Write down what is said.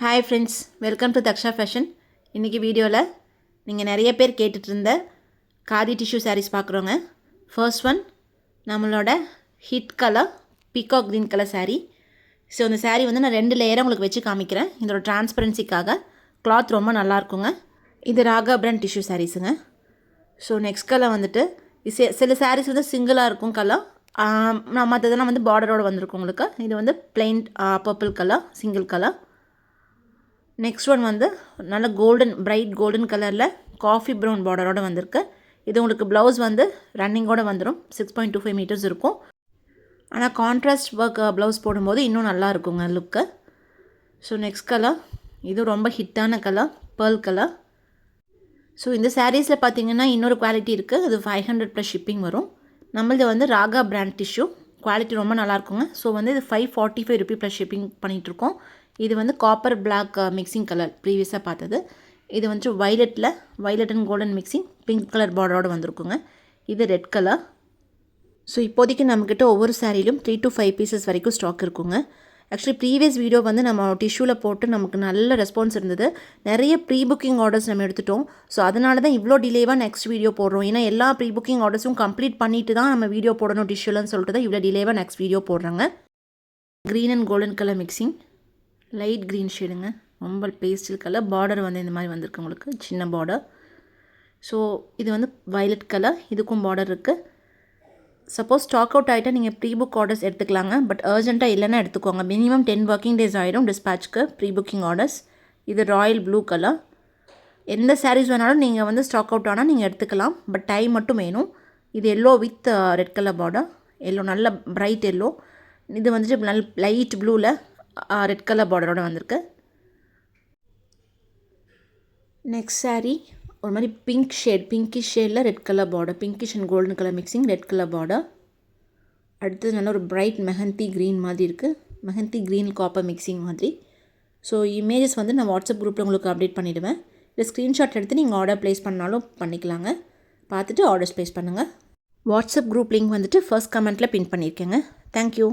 Hi friends, welcome to Daksha fashion. இன்றைக்கி வீடியோவில் நீங்கள் நிறைய பேர் கேட்டுட்டு இருந்த காதி டிஷ்யூ சாரீஸ் பார்க்குறோங்க. ஃபர்ஸ்ட் ஒன் நம்மளோட hit colour peacock green colour sari. So இந்த சாரீ வந்து நான் 2 லேயராக உங்களுக்கு வச்சு காமிக்கிறேன். இதோட டிரான்ஸ்பரன்சிக்காக கிளாத் ரொம்ப நல்லாயிருக்குங்க. இது ராகா பிராண்ட் டிஷ்யூ சாரீஸுங்க. ஸோ நெக்ஸ்ட் கலர் வந்துட்டு சில சாரீஸ் வந்து சிங்கிளாக இருக்கும் கலர், மற்றதெல்லாம் வந்து பார்டரோடு வந்திருக்கும் உங்களுக்கு. இது வந்து plain purple colour, single colour. Next one வந்து நல்ல கோல்டன், பிரைட் கோல்டன் கலரில் காஃபி ப்ரௌன் பார்டரோடு வந்திருக்கு. இது உங்களுக்கு ப்ளவுஸ் வந்து ரன்னிங்கோடு வந்துடும். 6.25 மீட்டர்ஸ் இருக்கும். ஆனால் கான்ட்ராஸ்ட் ஒர்க் ப்ளவுஸ் போடும்போது இன்னும் நல்லா இருக்குங்க லுக்கு. ஸோ நெக்ஸ்ட் கலர், இது ரொம்ப ஹிட்டான கலர், பேர்ல் கலர். ஸோ இந்த சாரீஸில் பார்த்தீங்கன்னா இன்னொரு குவாலிட்டி இருக்குது. அது 500+ ஷிப்பிங் வரும். நம்மளது வந்து ராகா பிராண்ட் டிஷ்யூ, குவாலிட்டி ரொம்ப நல்லாயிருக்குங்க. ஸோ வந்து இது 545 ரூபி ப்ளஸ் ஷிப்பிங் பண்ணிகிட்ருக்கோம். இது வந்து காப்பர் பிளாக் மிக்சிங் கலர் ப்ரீவியஸாக பார்த்தது. இது வந்து violet and golden mixing pink colour பார்டரோடு வந்திருக்குங்க. இது ரெட் கலர். ஸோ இப்போதைக்கு நம்மக்கிட்ட ஒவ்வொரு சாரியிலும் 3 to 5 பீசஸ் வரைக்கும் ஸ்டாக் இருக்குங்க. ஆக்சுவலி ப்ரீவியஸ் வீடியோ வந்து நம்ம டிஷ்யூவில் போட்டு நமக்கு நல்ல ரெஸ்பான்ஸ் இருந்தது. நிறைய ப்ரீ புக்கிங் ஆர்டர்ஸ் நம்ம எடுத்துட்டோம். ஸோ அதனால தான் இவ்வளோ டிலேவாக நெக்ஸ்ட் வீடியோ போடுறோம். ஏன்னா எல்லா ப்ரீ புக்கிங் ஆர்டர்ஸும் கம்ப்ளீட் பண்ணிட்டு தான் நம்ம வீடியோ போடணும் டிஷ்யூலன்னு சொல்லிட்டு தான் இவ்வளோ டிலேவாக நெக்ஸ்ட் வீடியோ போடுறாங்க. Green and golden colour mixing, light green ஷேடுங்க, ரொம்ப பேஸ்டல் கலர். பார்டர் வந்து இந்த மாதிரி வந்திருக்கு உங்களுக்கு, சின்ன பார்டர். ஸோ இது வந்து வயலட் கலர், இதுக்கும் பார்டர் இருக்குது. சப்போஸ் ஸ்டாக் அவுட் ஆகிட்டால் நீங்கள் ப்ரீ புக் ஆர்டர்ஸ் எடுத்துக்கலாங்க. பட் அர்ஜென்ட்டாக இல்லைன்னா எடுத்துக்கோங்க. மினிமம் 10 ஒர்க்கிங் டேஸ் ஆகிடும் டிஸ்பேட்ச்க்கு ப்ரீ புக்கிங் ஆர்டர்ஸ். இது ராயல் ப்ளூ கலர். எந்த சாரீஸ் வேணாலும் நீங்கள் வந்து ஸ்டாக் அவுட் ஆனால் நீங்கள் எடுத்துக்கலாம். பட் டைம் மட்டும் வேணும். இது yellow with red colour border. Yellow நல்ல பிரைட் எல்லோ. இது வந்துட்டு நல்ல லைட் ப்ளூவில் ரெட் கலர் பார்டரோடு வந்திருக்கு. நெக்ஸ்ட் சாரீ ஒரு மாதிரி பிங்க் ஷேட், பிங்கிஷ் ஷேடில் red colour border, pinkish and golden colour mixing, red colour border. அடுத்தது நல்ல ஒரு பிரைட் மெஹந்தி க்ரீன் மாதிரி இருக்குது, மெஹந்தி க்ரீன் காப்பர் மிக்சிங் மாதிரி. ஸோ இமேஜஸ் வந்து நான் வாட்ஸ்அப் குரூப்பில் உங்களுக்கு அப்டேட் பண்ணிவிடுவேன். இல்லை ஸ்க்ரீன்ஷாட் எடுத்து நீங்கள் ஆர்டர் ப்ளேஸ் பண்ணாலும் பண்ணிக்கலாங்க. பார்த்துட்டு ஆர்டர்ஸ் ப்ளேஸ் பண்ணுங்கள். வாட்ஸ்அப் குரூப் லிங்க் வந்துட்டு ஃபர்ஸ்ட் கமெண்ட்டில் பின் பண்ணியிருக்கேங்க. தேங்க்யூ.